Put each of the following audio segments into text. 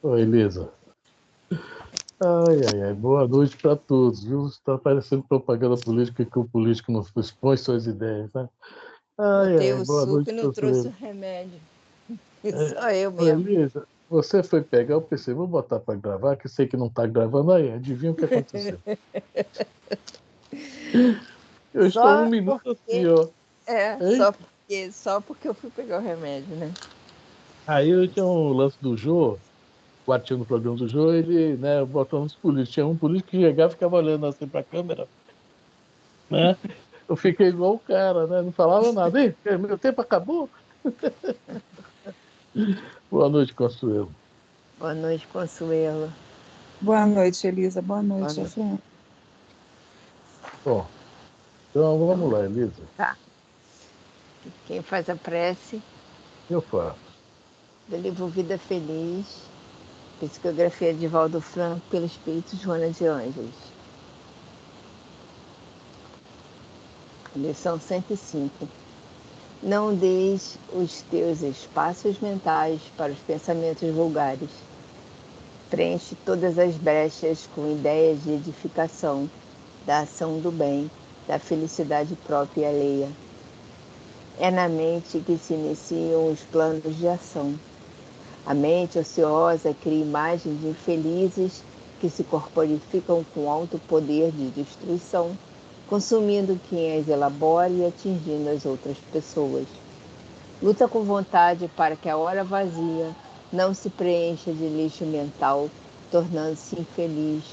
Oi, Elisa. Ai, boa noite para todos, viu? Está parecendo propaganda política que o político não expõe suas ideias, né? Botei o Boa suco noite, e não trouxe o Consuelo. remédio. Sou eu Oi, mesmo. Elisa, você foi pegar, eu pensei, vou botar para gravar, que sei que não está gravando aí, adivinha o que aconteceu? Eu estou um Só minuto assim, porque. ó. É, Hein? só porque eu fui pegar o remédio, né? Aí eu tinha um lance do Jô, o artigo no programa do Jô, ele, né, botando os políticos. Tinha um político que chegava e ficava olhando assim para a câmera, né? Eu fiquei igual o cara, né? Não falava nada. Ei, meu tempo acabou? Boa noite, Consuelo. Boa noite, Consuelo. Boa noite, Elisa. Boa Boa noite, noite. Efraim. Bom, então vamos lá, Elisa. Tá. Quem faz a prece Eu faço. do livro Vida Feliz, psicografia de Valdo Franco, pelo Espírito Joana de Ângeles. Lição 105. Não deis os teus espaços mentais para os pensamentos vulgares. Preenche todas as brechas com ideias de edificação, da ação do bem, da felicidade própria e alheia. É na mente que se iniciam os planos de ação. A mente ociosa cria imagens de infelizes que se corporificam com alto poder de destruição, consumindo quem as elabora e atingindo as outras pessoas. Luta com vontade para que a hora vazia não se preencha de lixo mental, tornando-se infeliz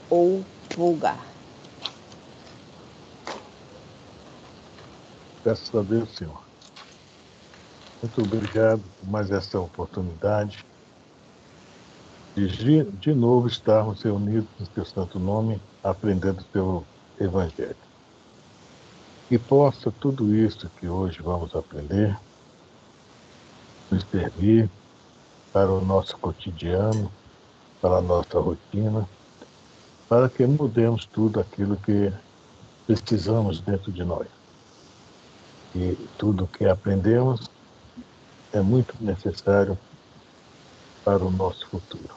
ou vulgar. Graças a Deus, Senhor. Muito obrigado por mais essa oportunidade de novo estarmos reunidos no teu santo nome, aprendendo o teu evangelho. Que possa tudo isso que hoje vamos aprender nos servir para o nosso cotidiano, para a nossa rotina, para que mudemos tudo aquilo que precisamos dentro de nós. E tudo que aprendemos é muito necessário para o nosso futuro.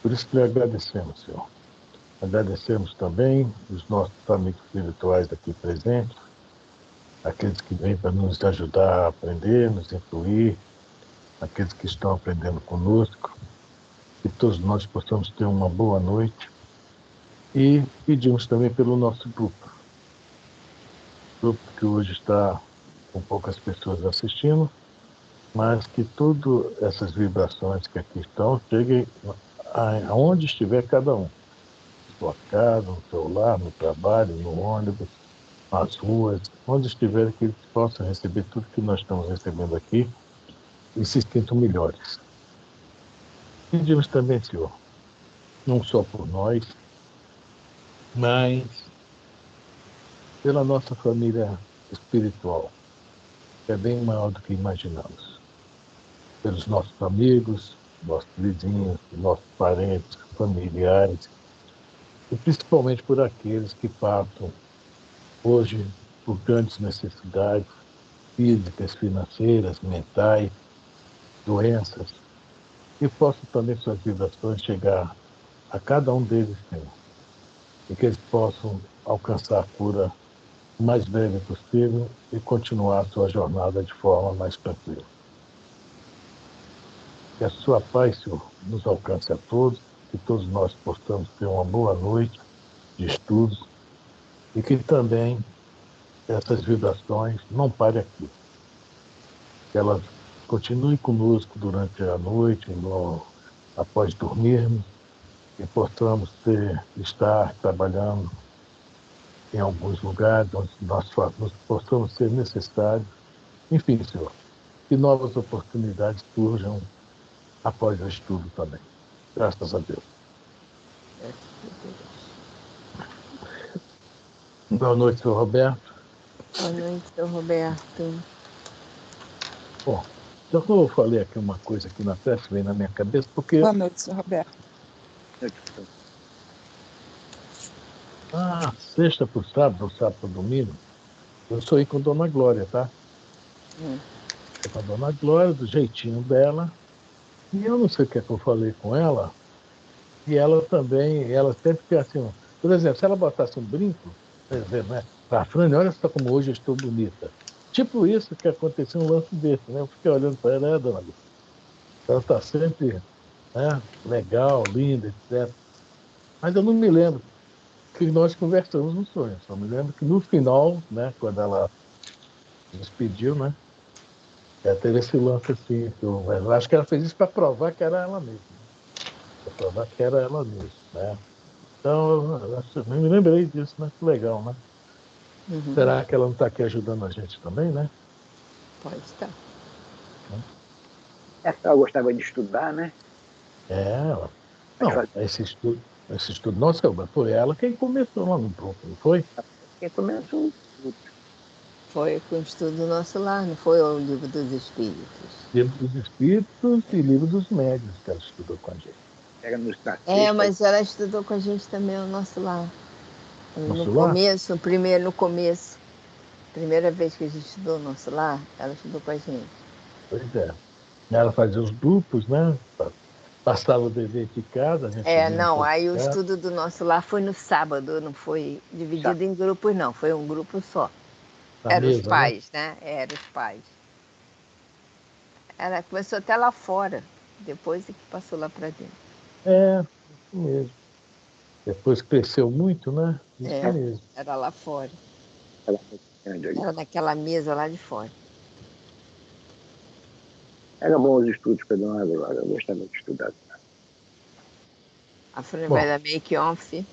Por isso lhe agradecemos, Senhor. Agradecemos também os nossos amigos espirituais aqui presentes, aqueles que vêm para nos ajudar a aprender, nos incluir, aqueles que estão aprendendo conosco, que todos nós possamos ter uma boa noite. E pedimos também pelo nosso grupo que hoje está com poucas pessoas assistindo, mas que todas essas vibrações que aqui estão cheguem aonde estiver cada um. Na sua casa, no seu lar, no trabalho, no ônibus, nas ruas, onde estiver, que eles possam receber tudo que nós estamos recebendo aqui e se sintam melhores. Pedimos também, Senhor, não só por nós, mas pela nossa família espiritual, que é bem maior do que imaginamos. Pelos nossos amigos, nossos vizinhos, nossos parentes, familiares, e principalmente por aqueles que passam hoje por grandes necessidades físicas, financeiras, mentais, doenças, e possam também suas vibrações chegar a cada um deles, Senhor, e que eles possam alcançar a cura o mais breve possível e continuar a sua jornada de forma mais tranquila. Que a sua paz, Senhor, nos alcance a todos, que todos nós possamos ter uma boa noite de estudos e que também essas vibrações não parem aqui. Que elas continuem conosco durante a noite, após dormirmos, e possamos estar trabalhando em alguns lugares onde nós possamos ser necessários. Enfim, Senhor, que novas oportunidades surjam após o estudo também. Graças a Deus. Boa noite, senhor Roberto. Boa noite, senhor Roberto. Bom, então como eu falei aqui uma coisa aqui na prece, veio na minha cabeça, porque... Boa noite, senhor Roberto. Sexta para o sábado, ou sábado para o domingo, eu sou aí com Dona Glória, tá? com a Dona Glória, do jeitinho dela. E eu não sei o que é que eu falei com ela, e ela também, ela sempre fica assim, por exemplo, se ela botasse um brinco, por exemplo, né? Para Frane, olha só como hoje eu estou bonita. Tipo isso que aconteceu um lance desse, né? Eu fiquei olhando para ela, Dona Glória, ela está sempre, né, legal, linda, etc. Mas eu não me lembro que nós conversamos no sonho, só me lembro que no final, né, quando ela se despediu, né, teve esse lance assim, eu acho que ela fez isso para provar que era ela mesma, né? Para provar que era ela mesma, né? Então, eu me lembrei disso, né? Que legal, né? Uhum. Será que ela não está aqui ajudando a gente também, né? Pode estar. Ela gostava de estudar, né? Ela. Mas Não, esse estudo, nossa, foi ela quem começou lá no grupo, não foi? quem começou tudo. Foi com o estudo do nosso lar, não foi o livro dos Espíritos. Livro dos Espíritos e Livro dos Médiuns, que ela estudou com a gente. Era na É, sexta, mas ela estudou com a gente também o nosso lar. No Nosso lar? começo, no começo, primeira vez que a gente estudou o nosso lar, ela estudou com a gente. Pois é. Ela fazia os grupos, né? Passava o dever de casa, a gente lia um Não, pouco aí de o casa. estudo do nosso lar foi no sábado, não foi dividido em grupos, não, foi um grupo só. Na Eram os mesa, pais, né? Eram os pais. Ela começou até lá fora, depois é que passou lá para dentro. Isso mesmo. Depois cresceu muito, né? Isso mesmo. Era lá fora. ela muito grande ali. Era naquela mesa lá de fora. Era bom os estudos para Dona Glória, eu gostava de estudar. A Fran Bom. vai dar make-off.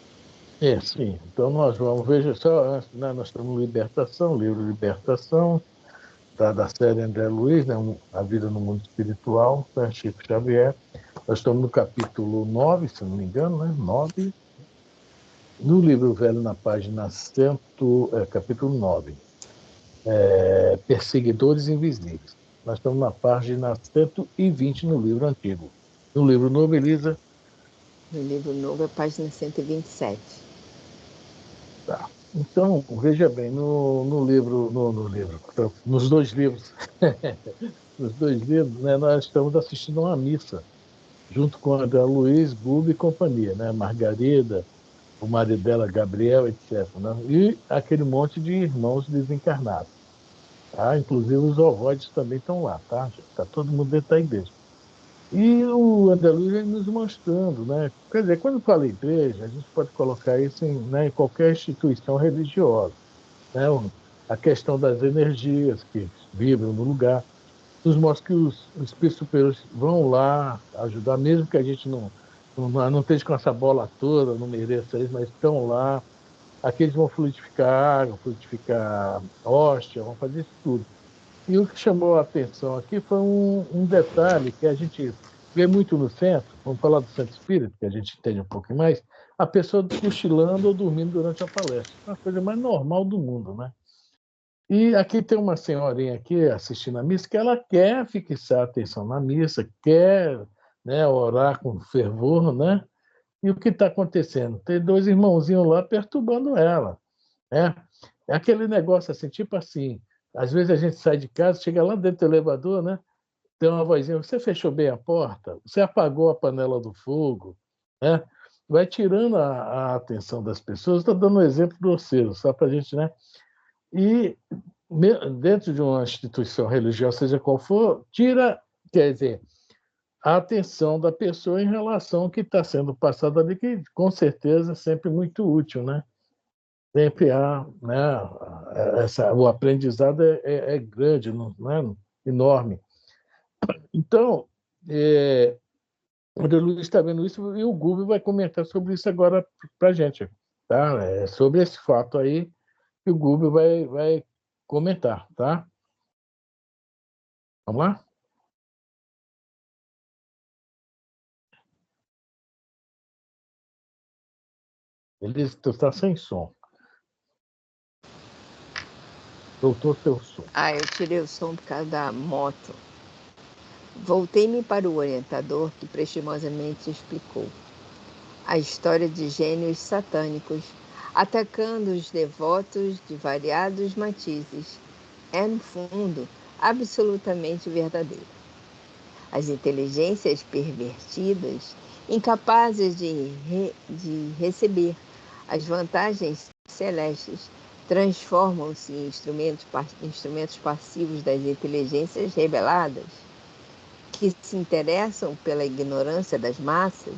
Sim. Então nós vamos, veja só, né, nós temos Libertação, livro Libertação, da série André Luiz, né, A Vida no Mundo Espiritual, né, Chico Xavier. Nós estamos no capítulo 9, se não me engano, né? 9. No livro velho, na página 100, capítulo 9, Perseguidores Invisíveis. Nós estamos na página 120 no livro antigo. No livro novo, Elisa. No livro novo, a página 127. Tá. Então, veja bem, no livro, nos dois livros, nos dois livros, né, nós estamos assistindo a uma missa, junto com a André Luiz, Buba e companhia, né, Margarida, o marido dela, Gabriel, etc. Né, e aquele monte de irmãos desencarnados. Tá? Inclusive os ovoides também estão lá, tá? Está todo mundo dentro da igreja. E o André Luiz vem nos mostrando, né? Quer dizer, quando fala igreja, a gente pode colocar isso em qualquer instituição religiosa, né? A questão das energias que vibram no lugar, nos mostra que os espíritos superiores vão lá ajudar, mesmo que a gente não esteja com essa bola toda, não mereça isso, mas estão lá. Aqui eles vão fluidificar água, fluidificar hóstia, vão fazer isso tudo. E o que chamou a atenção aqui foi um detalhe que a gente vê muito no centro, vamos falar do centro espírita, que a gente entende um pouco mais, a pessoa cochilando ou dormindo durante a palestra. É a coisa mais normal do mundo, né? E aqui tem uma senhorinha aqui assistindo a missa que ela quer fixar a atenção na missa, quer, né, orar com fervor, né? E o que está acontecendo? Tem dois irmãozinhos lá perturbando ela, né? É aquele negócio assim, tipo assim, às vezes a gente sai de casa, chega lá dentro do elevador, né? Tem uma vozinha, você fechou bem a porta? Você apagou a panela do fogo? Né? Vai tirando a atenção das pessoas. Estou dando um exemplo grosseiro, só para a gente, né? E dentro de uma instituição religiosa, seja qual for, tira, quer dizer, a atenção da pessoa em relação ao que está sendo passado ali, que com certeza é sempre muito útil, né? Sempre há, né? O aprendizado é grande, não é? Enorme. Então, o De Luiz está vendo isso e o Google vai comentar sobre isso agora para a gente, tá? Sobre esse fato aí que o Google vai comentar, tá? Vamos lá? Ele está sem som. Voltou seu som. Eu tirei o som por causa da moto. Voltei-me para o orientador, que prestimosamente explicou a história de gênios satânicos, atacando os devotos de variados matizes. É, no fundo, absolutamente verdadeira. As inteligências pervertidas, incapazes de receber as vantagens celestes, transformam-se em instrumentos passivos das inteligências rebeladas, que se interessam pela ignorância das massas,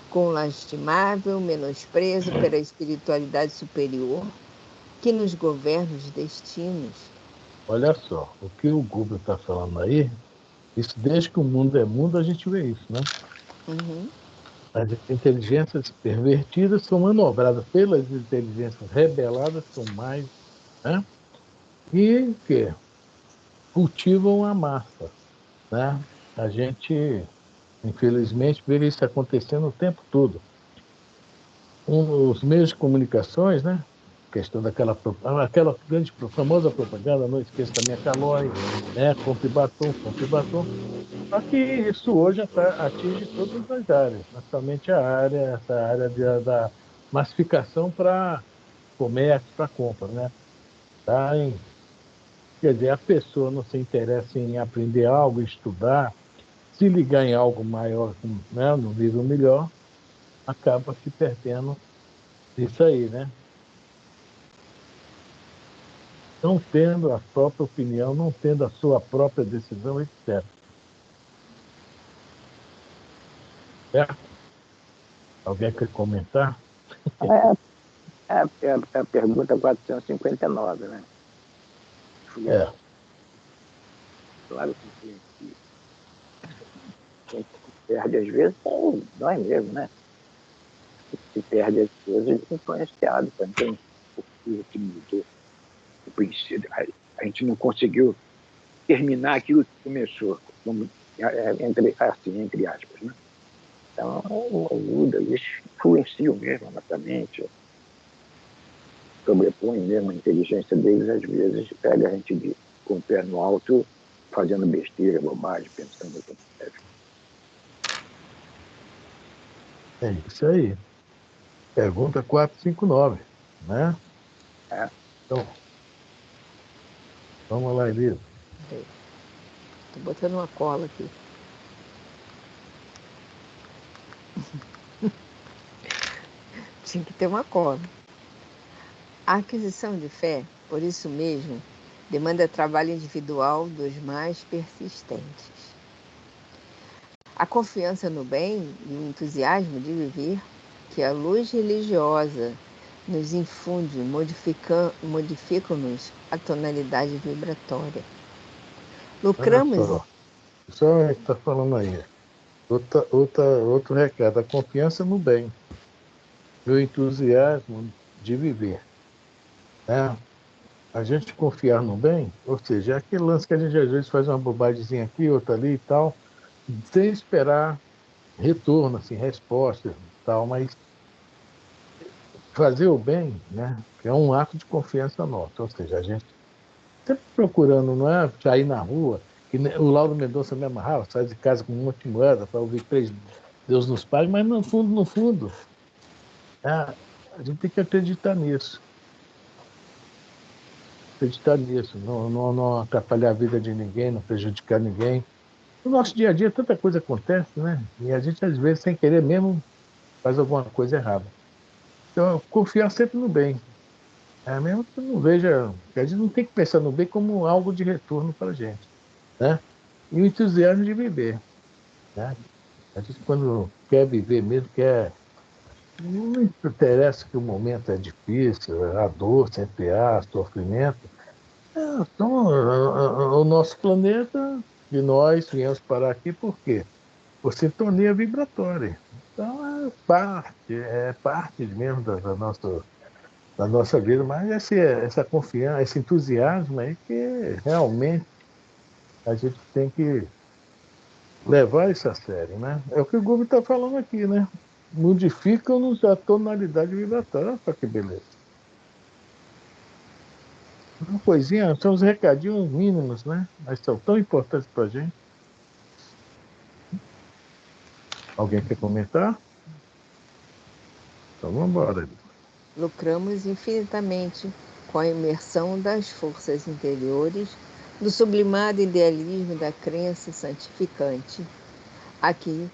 com lastimável menosprezo pela espiritualidade superior, que nos governa os destinos. Olha só, o que o Google está falando aí, isso desde que o mundo é mundo, a gente vê isso, né? Uhum. As inteligências pervertidas são manobradas pelas inteligências rebeladas, são mais, né? E que cultivam a massa, né? A gente, infelizmente, vê isso acontecendo o tempo todo. Os meios de comunicações, né? Questão aquela grande, famosa propaganda, não esqueça da minha calói, né? Compre batom, compre batom. Só que isso hoje atinge todas as áreas, não somente essa área da massificação para comércio, para compra, né? Tá? Quer dizer, a pessoa não se interessa em aprender algo, estudar, se ligar em algo maior, né, no nível melhor, acaba se perdendo isso aí, né? Não tendo a própria opinião, não tendo a sua própria decisão, etc. Certo? Alguém quer comentar? É a pergunta 459, né? É, Claro que quem perde às vezes é nós mesmos, né? Se perde às vezes influenciado também por tudo que mudou. O princípio, a gente não conseguiu terminar aquilo que começou, entre aspas, né? Então, ajuda, eles influenciam mesmo a nossa mente, sobrepõe mesmo a inteligência deles, às vezes pega a gente com o pé no alto, fazendo besteira, bobagem, pensando que deve. é isso aí. Pergunta 459, né? É. Então, vamos lá, Elisa. Estou botando uma cola aqui. Tinha que ter uma cola. A aquisição de fé, por isso mesmo, demanda trabalho individual dos mais persistentes. A confiança no bem e o entusiasmo de viver, que a luz religiosa nos infunde, modificam-nos a tonalidade vibratória. Olha Lucramos. só está falando aí. Outro recado, a confiança no bem e o entusiasmo de viver, né? A gente confiar no bem, ou seja, é aquele lance que a gente às vezes faz uma bobagemzinha aqui, outra ali e tal, sem esperar retorno, assim, respostas e tal, mas fazer o bem, né, é um ato de confiança nosso, ou seja, a gente sempre procurando, não é sair na rua, que o Lauro Mendonça me amarrava, sai de casa com um monte de moeda para ouvir três Deus nos pague, mas no fundo, a gente tem que acreditar nisso, não atrapalhar a vida de ninguém, não prejudicar ninguém. No nosso dia a dia, tanta coisa acontece, né? E a gente, às vezes, sem querer mesmo, faz alguma coisa errada. Então, confiar sempre no bem. É mesmo que não veja, que a gente não tem que pensar no bem como algo de retorno para a gente, né? E o entusiasmo de viver, né? A gente, quando quer viver mesmo, quer. Não interessa que o momento é difícil, a dor sempre há, sofrimento. Então, o nosso planeta, e nós viemos parar aqui por quê? Por sintonia vibratória. Então, é parte mesmo da nossa vida, mas essa confiança, esse entusiasmo aí que realmente a gente tem que levar isso a sério, né? É o que o Google está falando aqui, né? Modificam-nos a tonalidade vibratória. Olha só que beleza. Uma coisinha, são os recadinhos mínimos, né? Mas são tão importantes para a gente. Alguém quer comentar? Então vamos embora. Lucramos infinitamente com a imersão das forças interiores do sublimado idealismo da crença santificante. Aqui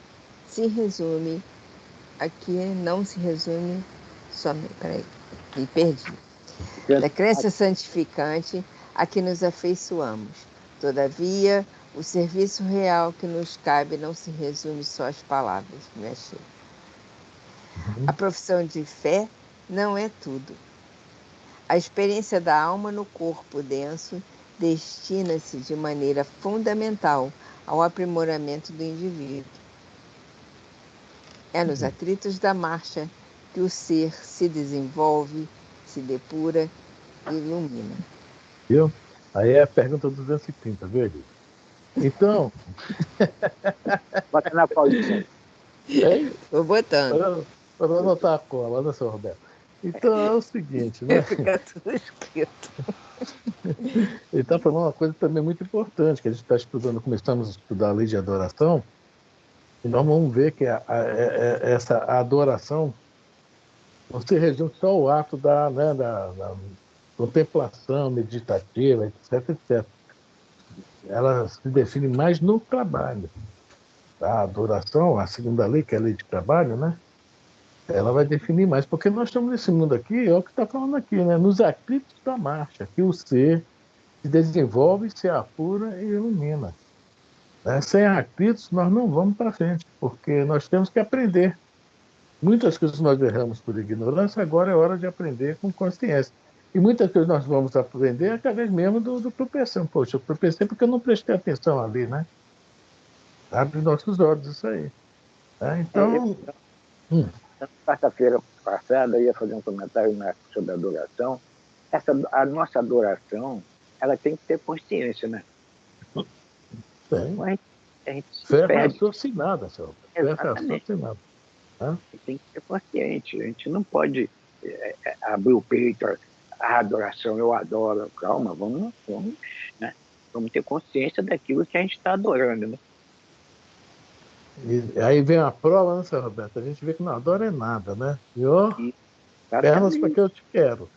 não se resume somente. Peraí, me perdi. Da crença santificante a que nos afeiçoamos. Todavia, o serviço real que nos cabe não se resume só às palavras. Me achei. A profissão de fé não é tudo. A experiência da alma no corpo denso destina-se de maneira fundamental ao aprimoramento do indivíduo. É nos atritos da marcha que o ser se desenvolve, se depura e ilumina. Viu? Aí é a pergunta 230, viu, Elisa? Então... Bota na pausinha. Vou botando. Para anotar a cola, né, seu Roberto? Então é o seguinte, né? Fica tudo escrito. Ele está falando uma coisa também muito importante, que a gente está estudando, começamos a estudar a lei de adoração, e nós vamos ver que essa adoração não se resume só ao ato da contemplação meditativa, etc, etc. Ela se define mais no trabalho. A adoração, a segunda lei, que é a lei de trabalho, né? Ela vai definir mais, porque nós estamos nesse mundo aqui, é o que está falando aqui, né? Nos atritos da marcha, que o ser se desenvolve, se apura e ilumina. Né? Sem atritos, nós não vamos para frente, porque nós temos que aprender. Muitas coisas nós erramos por ignorância, agora é hora de aprender com consciência. E muitas coisas nós vamos aprender através mesmo do tropeção. Poxa, eu tropecei porque eu não prestei atenção ali, né? Abre nossos olhos isso aí. Né? Então... Na quarta-feira passada, eu ia fazer um comentário sobre a adoração. A nossa adoração, ela tem que ter consciência, né? Tem. A gente fé raciocinada, senhor. Fé raciocinada. Tem que ser consciente. A gente não pode abrir o peito, a adoração, eu adoro. Calma, vamos ter consciência daquilo que a gente está adorando, né? E aí vem a prova, né, senhor Roberto? A gente vê que não adora é nada, né? Pernas para que eu te quero.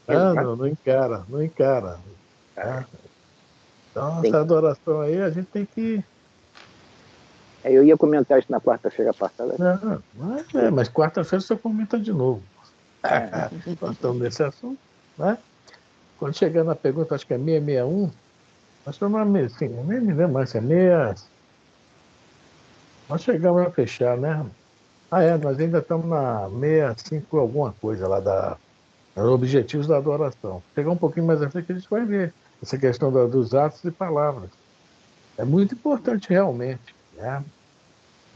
Não encara. Né? Então, essa adoração aí, a gente tem que... Eu ia comentar isso na quarta-feira passada. Mas quarta-feira você comenta de novo. Nós estamos nesse assunto, né? Quando chegar na pergunta, acho que é 661, nós estamos assim, nem me lembro mais, é 6... Nós chegamos a fechar, né? Nós ainda estamos na 65 alguma coisa lá dos objetivos da adoração. Chegar um pouquinho mais à frente, a gente vai ver essa questão dos atos e palavras. É muito importante realmente, né?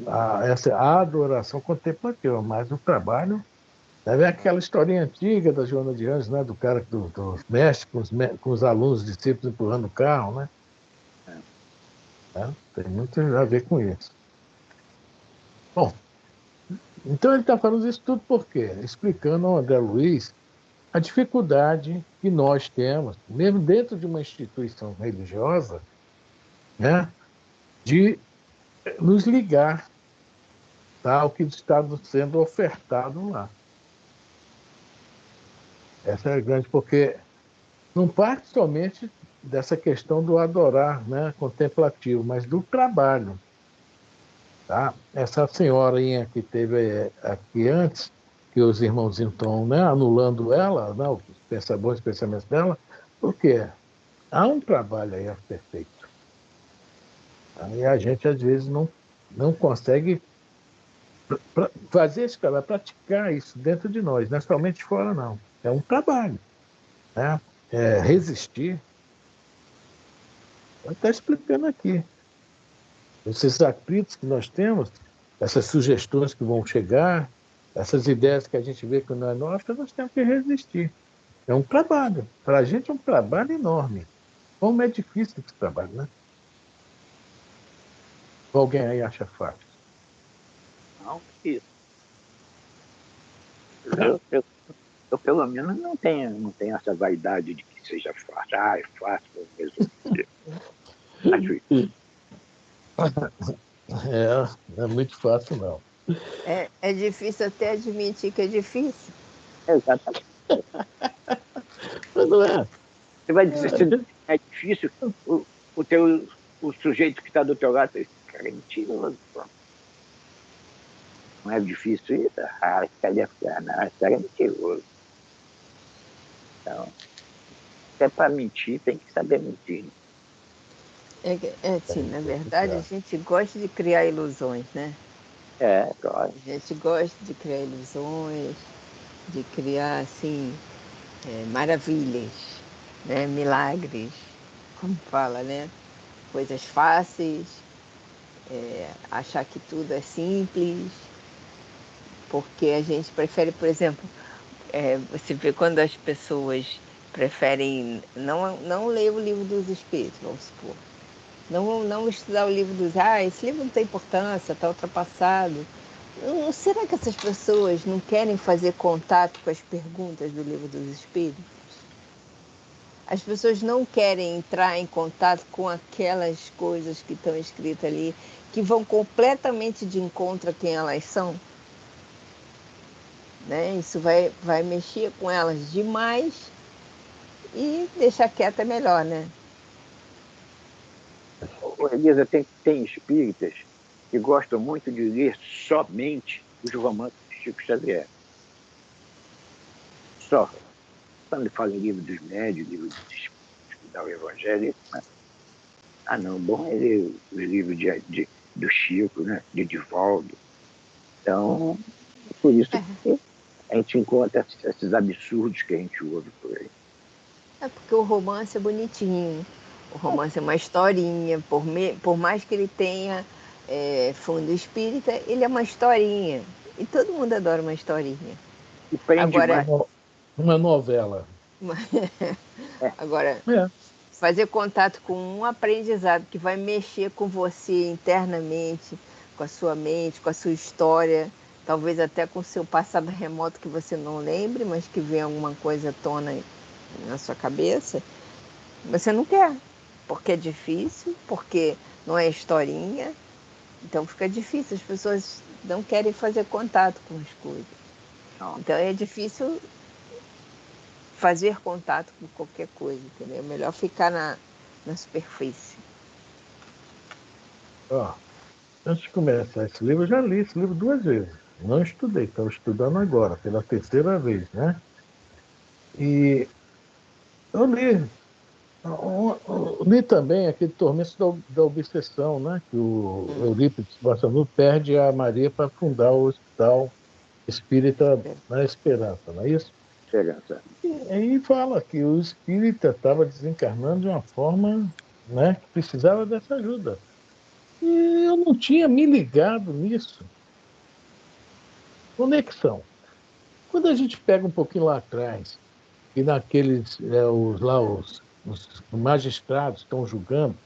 A adoração contemplativa, mas o trabalho... Deve aquela historinha antiga da Joana de Anjos, né? Do cara do mestre com os alunos, discípulos empurrando o carro, né? Tem muito a ver com isso. Bom, então ele está falando isso tudo por quê? Explicando ao André Luiz a dificuldade que nós temos, mesmo dentro de uma instituição religiosa, né? De nos ligar ao que está sendo ofertado lá. Essa é grande, porque não parte somente dessa questão do adorar, né, contemplativo, mas do trabalho. Tá? Essa senhorinha que teve aqui antes, que os irmãozinhos estão, né, anulando ela, né, os bons pensamentos dela, porque há um trabalho aí a ser feito. E a gente, às vezes, não consegue fazer esse trabalho, praticar isso dentro de nós, não é somente fora, não. É um trabalho, né? Resistir. Eu estou explicando aqui. Esses atritos que nós temos, essas sugestões que vão chegar, essas ideias que a gente vê que não é nossa, nós temos que resistir. É um trabalho. Para a gente é um trabalho enorme. Como é difícil esse trabalho, né? Alguém aí acha fácil? Não, isso. Eu pelo menos não tenho essa vaidade de que seja fácil. É fácil mesmo. Acho isso. É muito fácil, não. É difícil até admitir que é difícil. Exatamente. Mas não é. Você vai dizer que é difícil. o sujeito que está do teu lado, esse cara é mentiroso. Pô. Não é difícil isso? Ah, esse cara deve ficar, não, esse cara é mentiroso. Então, se é para mentir, tem que saber mentir. Sim, na verdade, a gente gosta de criar ilusões, né? Claro. A gente gosta de criar ilusões, de criar, assim, maravilhas, né? Milagres, como fala, né? Coisas fáceis, achar que tudo é simples, porque a gente prefere, por exemplo, você vê quando as pessoas preferem não ler o livro dos espíritos, vamos supor. Não estudar o livro dos... esse livro não tem importância, está ultrapassado. Será que essas pessoas não querem fazer contato com as perguntas do livro dos espíritos? As pessoas não querem entrar em contato com aquelas coisas que estão escritas ali, que vão completamente de encontro a quem elas são? Né? Isso vai mexer com elas demais e deixar quieta é melhor, né? Elisa, tem espíritas que gostam muito de ler somente os romances de Chico Xavier. Só. Quando ele fala em livro dos médios, livro de estudar o Evangelho, não, bom é ler o livro do Chico, né? De Divaldo. Então, por isso que a gente encontra esses absurdos que a gente ouve por aí. É porque o romance é bonitinho, o romance é uma historinha, por mais que ele tenha fundo espírita, ele é uma historinha. E todo mundo adora uma historinha. E prende Agora, mais. Uma novela. agora, É. fazer contato com um aprendizado que vai mexer com você internamente, com a sua mente, com a sua história, talvez até com o seu passado remoto que você não lembre, mas que vem alguma coisa à tona na sua cabeça, você não quer, porque é difícil, porque não é historinha, então fica difícil, as pessoas não querem fazer contato com as coisas. Não. Então é difícil fazer contato com qualquer coisa, entendeu? É melhor ficar na superfície. Ó, antes de começar esse livro, eu já li esse livro 2 vezes. Não estudei, estou estudando agora, pela terceira vez, né? E eu li também aquele Tormento da Obsessão, né? Que o Eurípides Barçanufo perde a Maria para fundar o Hospital Espírita na Esperança, não é isso? Esperança. E aí fala que o espírita estava desencarnando de uma forma, né, que precisava dessa ajuda. E eu não tinha me ligado nisso. Conexão. Quando a gente pega um pouquinho lá atrás, e naqueles, os magistrados estão julgando,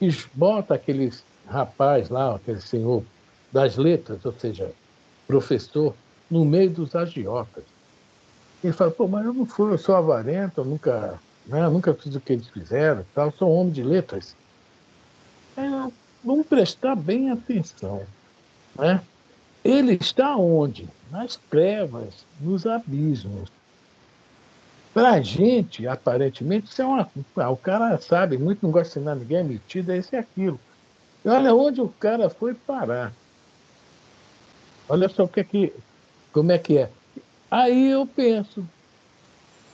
e bota aqueles rapaz lá, aquele senhor das letras, ou seja, professor, no meio dos agiotas. Ele fala, pô, mas eu não fui, eu sou avarento, eu nunca, né, eu nunca fiz o que eles fizeram, tal, sou um homem de letras. Vamos prestar bem atenção, né? Ele está onde? Nas trevas, nos abismos. Para a gente, aparentemente, isso é uma. O cara sabe muito, não gosta de ensinar ninguém, é metido, é isso e aquilo. E olha onde o cara foi parar. Olha só como é que é. Aí eu penso,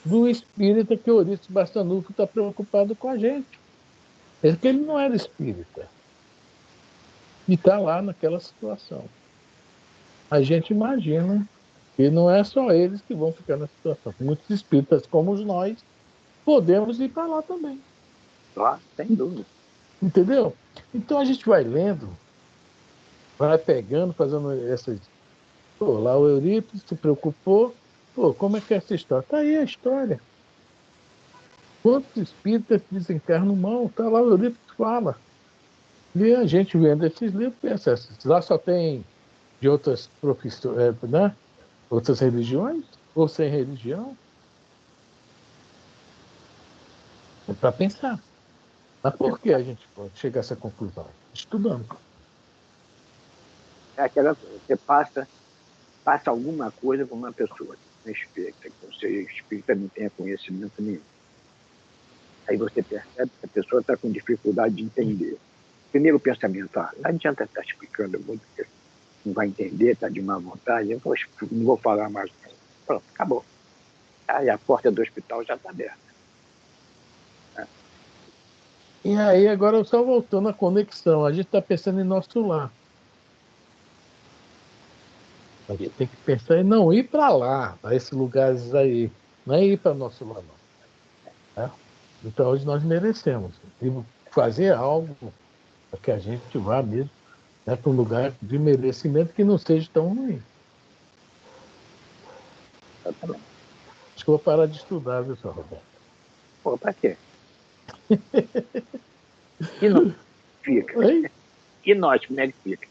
do espírita que Eurípides Barçanufo está preocupado com a gente. Porque ele não era espírita. E está lá naquela situação. A gente imagina que não é só eles que vão ficar nessa situação. Muitos espíritas como nós podemos ir para lá também. Lá, sem dúvida. Entendeu? Então a gente vai lendo, vai pegando, fazendo essas. Pô, lá o Eurípides se preocupou. Pô, como é que é essa história? Está aí a história. Quantos espíritas desencarnam mal? Está lá o Eurípides fala. E a gente vendo esses livros, pensa, lá só tem de outras profissões, né? Outras religiões, ou sem religião, é para pensar. Mas por que a gente pode chegar a essa conclusão? Estudando. É aquela coisa, você passa alguma coisa para uma pessoa que não é espírita, que não seja espírita, não tenha conhecimento nenhum. Aí você percebe que a pessoa está com dificuldade de entender. Primeiro pensamento, não adianta estar explicando muito, porque não vai entender, está de má vontade, não vou falar mais. Pronto, acabou. Aí a porta do hospital já está aberta. E aí, agora só voltando à conexão, a gente está pensando em nosso lar. A gente tem que pensar em não ir para lá, para esses lugares aí. Não é ir para nosso lar, não. Né? Então, hoje nós merecemos. E fazer algo para que a gente vá mesmo, né, para um lugar de merecimento que não seja tão ruim. Exatamente. Acho que eu vou parar de estudar, viu, senhor Roberto? Pô, para quê? E nós, fica. Aí, E nós, como é que fica?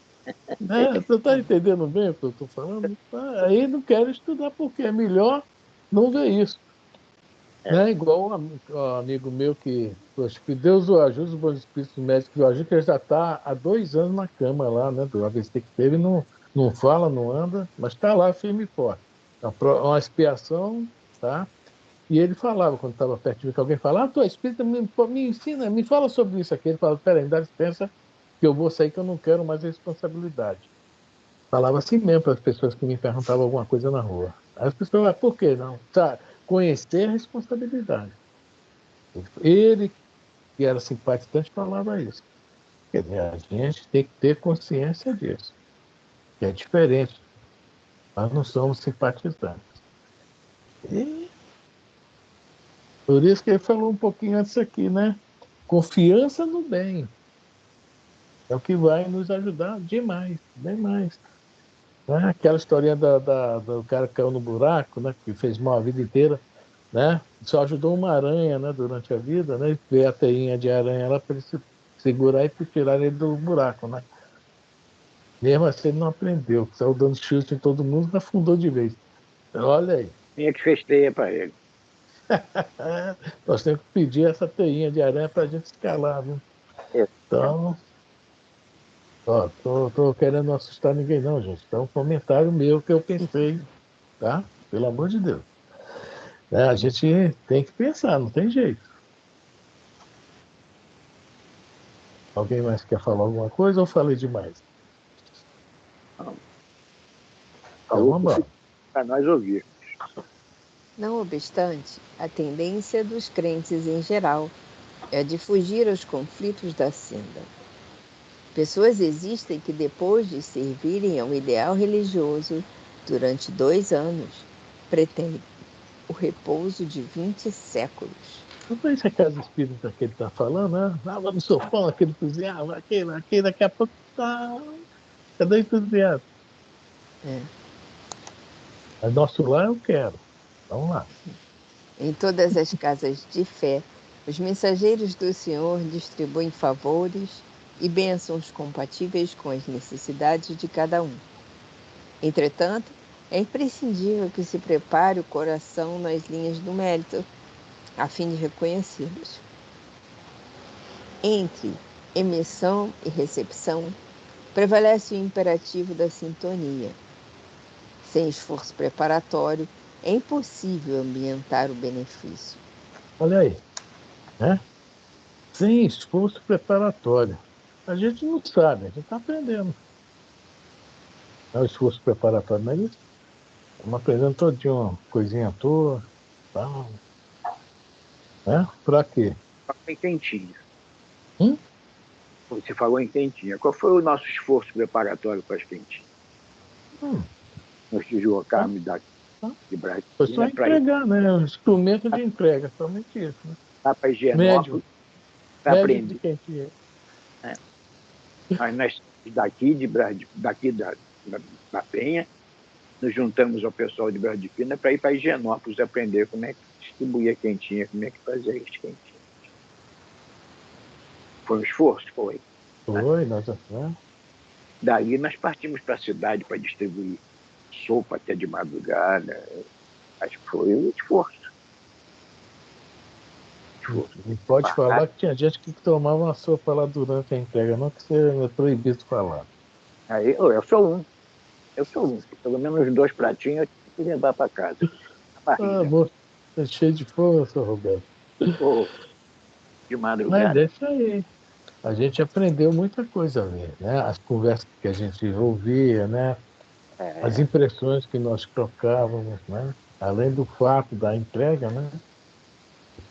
você está entendendo bem o que eu estou falando? Aí não quero estudar, porque é melhor não ver isso. Né? Igual um amigo meu que, poxa, que Deus o ajude, os bons espíritos médicos o ajudem, que ele já está há 2 anos na cama lá, né? Do AVC que teve, não fala, não anda, mas está lá firme e forte. É uma expiação, tá? E ele falava, quando estava perto de mim, que alguém falava, tu é espírita, me ensina, me fala sobre isso aqui. Ele falava, peraí, dá licença, que eu vou sair, que eu não quero mais responsabilidade. Falava assim mesmo para as pessoas que me perguntavam alguma coisa na rua. Aí as pessoas, por que não? Tá, conhecer a responsabilidade. Ele, que era simpatizante, falava isso. Quer dizer, a gente tem que ter consciência disso, que é diferente. Nós não somos simpatizantes. E por isso que ele falou um pouquinho antes aqui, né? Confiança no bem. É o que vai nos ajudar demais, bem mais. Né? Aquela historinha do cara que caiu no buraco, né? Que fez mal a vida inteira, né? Só ajudou uma aranha, né? Durante a vida, né? E veio a teinha de aranha lá para ele se segurar e tirar ele do buraco, né? Mesmo assim, ele não aprendeu. Saiu dando chute em todo mundo e afundou de vez. Olha aí. Quem é que fez teia para ele? Nós temos que pedir essa teinha de aranha para a gente escalar, viu? Então, ó, tô querendo não assustar ninguém, não, gente. Então, um comentário meu que eu pensei, tá? Pelo amor de Deus. A gente tem que pensar, não tem jeito. Alguém mais quer falar alguma coisa ou eu falei demais? Então, Falou vamos embora. para nós ouvir. Não obstante, a tendência dos crentes em geral é a de fugir aos conflitos da senda. Pessoas existem que, depois de servirem a um ideal religioso durante 2 anos, pretendem o repouso de 20 séculos. Não é isso aquelas espíritas que ele está falando, né? Tava no sofá, aquele entusiasmo, aquele, daqui a pouco tá. Cadê o entusiasmo? É. Mas nosso lar eu quero. Vamos lá. Em todas as casas de fé, os mensageiros do Senhor distribuem favores e bênçãos compatíveis com as necessidades de cada um. Entretanto, é imprescindível que se prepare o coração nas linhas do mérito, a fim de reconhecê-los. Entre emissão e recepção, prevalece o imperativo da sintonia. Sem esforço preparatório, é impossível ambientar o benefício. Olha aí, né? Sem esforço preparatório. A gente não sabe, a gente está aprendendo. É o esforço preparatório, não é isso? Estamos aprendendo todinho, uma coisinha à toa, tal, né? Para quê? Em quentinha. Hum? Você falou em quentinha. Qual foi o nosso esforço preparatório para as quentinhas? Hum. Nós deslocarmos Tá. de Foi só Brasília para ir entregar, né? O instrumento de entrega, somente isso. Né? lá para Médio, Higienópolis para médio de aprender. quem que é. Né? Mas nós daqui, daqui da Penha, nos juntamos ao pessoal de Brás de Pina para ir para Higienópolis aprender como é que distribuía quentinha, como é que fazia as quentinhas. Foi um esforço, foi. Foi, né? Dali nós partimos para a cidade para distribuir sopa até de madrugada. Acho que foi um esforço. Não pode falar que tinha gente que tomava uma sopa lá durante a entrega, não que seja proibido falar. Aí, eu sou um. Eu sou um. Pelo menos 2 pratinhos eu tinha que levar para casa. Ah, moço, é cheio de força, Roberto. Oh, de Mas madrugada. é isso aí. A gente aprendeu muita coisa ali, né? As conversas que a gente ouvia, né? As É, impressões que nós trocávamos, né? Além do fato da entrega, né?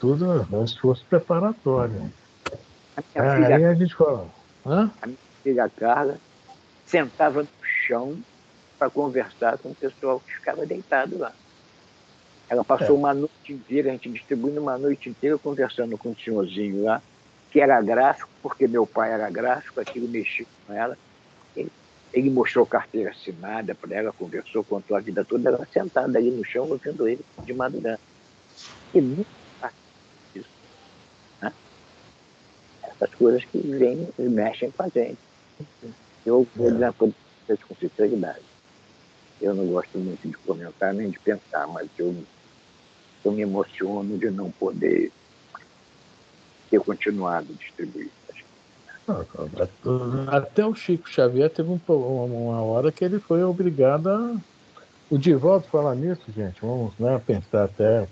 Tudo é um esforço preparatório. a minha filha, Aí a gente fala, hã? a minha filha Carla sentava no chão para conversar com o pessoal que ficava deitado lá. Ela passou É, uma noite inteira, a gente distribuindo uma noite inteira conversando com o senhorzinho lá, que era gráfico, porque meu pai era gráfico, aquilo mexia com ela. Ele, ele mostrou carteira assinada para ela, conversou, contou a vida toda, ela sentada ali no chão, ouvindo ele de madrugada. E nunca faz isso, né? Essas coisas que vêm e mexem com a gente. Eu vou é. dizer uma coisa com sinceridade. Eu não gosto muito de comentar nem de pensar, mas eu me emociono de não poder ter continuado a distribuir. Até o Chico Xavier teve uma hora que ele foi obrigado a. O Divaldo falar nisso, gente, vamos, né, pensar até.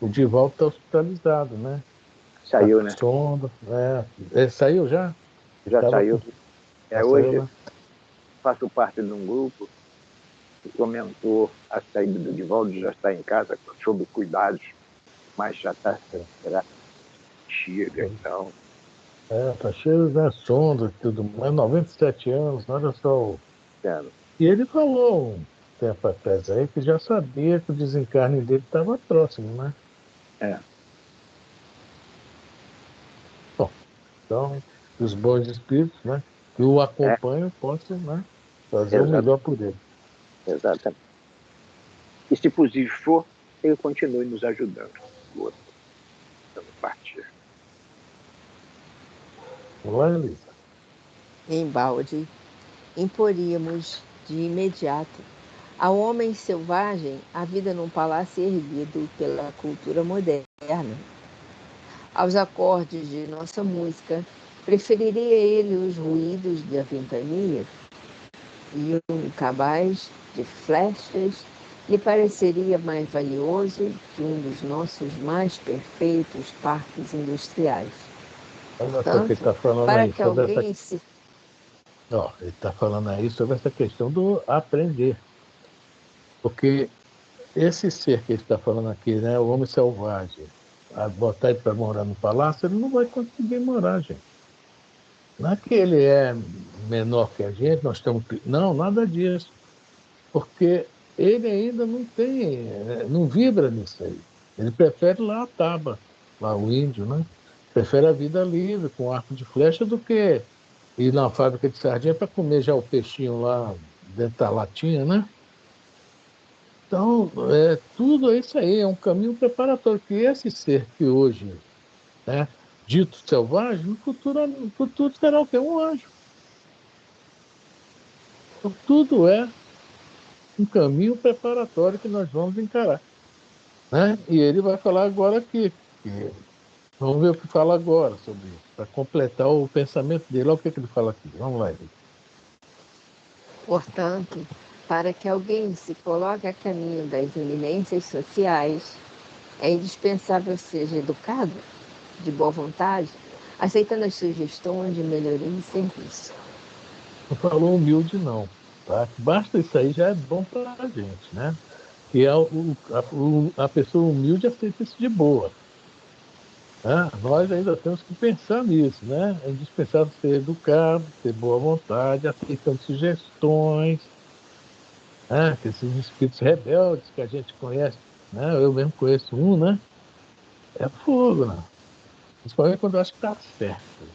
O Divaldo está hospitalizado, né? Está Saiu, com né? sonda, né? Ele saiu já? Ele Já estava com. saiu. Já saiu, Hoje né? faço parte de um grupo que comentou a saída do Divaldo, já está em casa, sob cuidados, mas já está recuperado, chega e tal. Tá cheio, né? Sonda e tudo mais, 97 anos, olha só. Entendo. E ele falou um tempo atrás aí que já sabia que o desencarne dele estava próximo, né? É, Bom, então, os bons espíritos, né? Que o é, acompanham possam, né? Fazer o exato, melhor por ele. exatamente. E se possível for, ele continue nos ajudando. Quando partir. Olha, Elisa. Embalde, imporíamos de imediato ao homem selvagem a vida num palácio erguido pela cultura moderna. Aos acordes de nossa música, preferiria ele os ruídos da ventania e um cabaz de flechas lhe pareceria mais valioso que um dos nossos mais perfeitos parques industriais. Olha só o que ele Portanto, está falando para aí que sobre essa. alguém se Ó, ele está falando aí sobre essa questão do aprender. Porque esse ser que ele está falando aqui, né? O homem selvagem, a botar ele para morar no palácio, ele não vai conseguir morar, gente. Não é que ele é menor que a gente, nós estamos. Não, nada disso. Porque ele ainda não tem, não vibra nisso aí. Ele prefere lá a taba, lá o índio, né? Prefere a vida livre, com arco de flecha, do que ir na fábrica de sardinha para comer já o peixinho lá dentro da latinha, né? Então, tudo é isso aí, é um caminho preparatório, que esse ser que hoje, né, dito selvagem, no futuro será o quê? Um anjo. Então, tudo é um caminho preparatório que nós vamos encarar, né? E ele vai falar agora aqui, que vamos ver o que fala agora sobre isso, para completar o pensamento dele. Olha o que ele fala aqui. Vamos lá, Henrique. Portanto, para que alguém se coloque a caminho das eminências sociais, é indispensável seja educado, de boa vontade, aceitando as sugestões de melhoria e serviço. Não falou humilde, não. Tá? Basta isso aí, já é bom para a gente, né? Que é a pessoa humilde aceita isso de boa. Né? Nós ainda temos que pensar nisso, né? É indispensável ser educado, ter boa vontade, aceitando sugestões, né? Que esses espíritos rebeldes que a gente conhece, né? Eu mesmo conheço um, né? É fogo, né? Principalmente quando eu acho que está certo.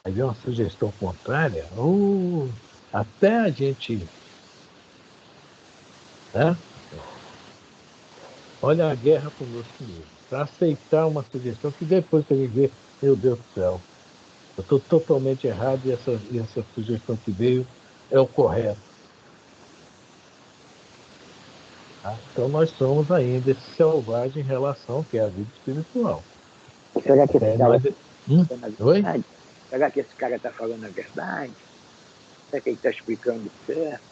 Aí vem uma sugestão contrária, ou até a gente, né? Olha a guerra conosco mesmo. Para aceitar uma sugestão que depois que a gente vê, meu Deus do céu, eu estou totalmente errado e essa sugestão que veio é o correto. Tá? Então nós somos ainda esse selvagem em relação que é a vida espiritual. Será que esse É, cara nós... está Hum? falando a Oi? verdade? Será que esse cara está falando a verdade? Será que ele está explicando certo?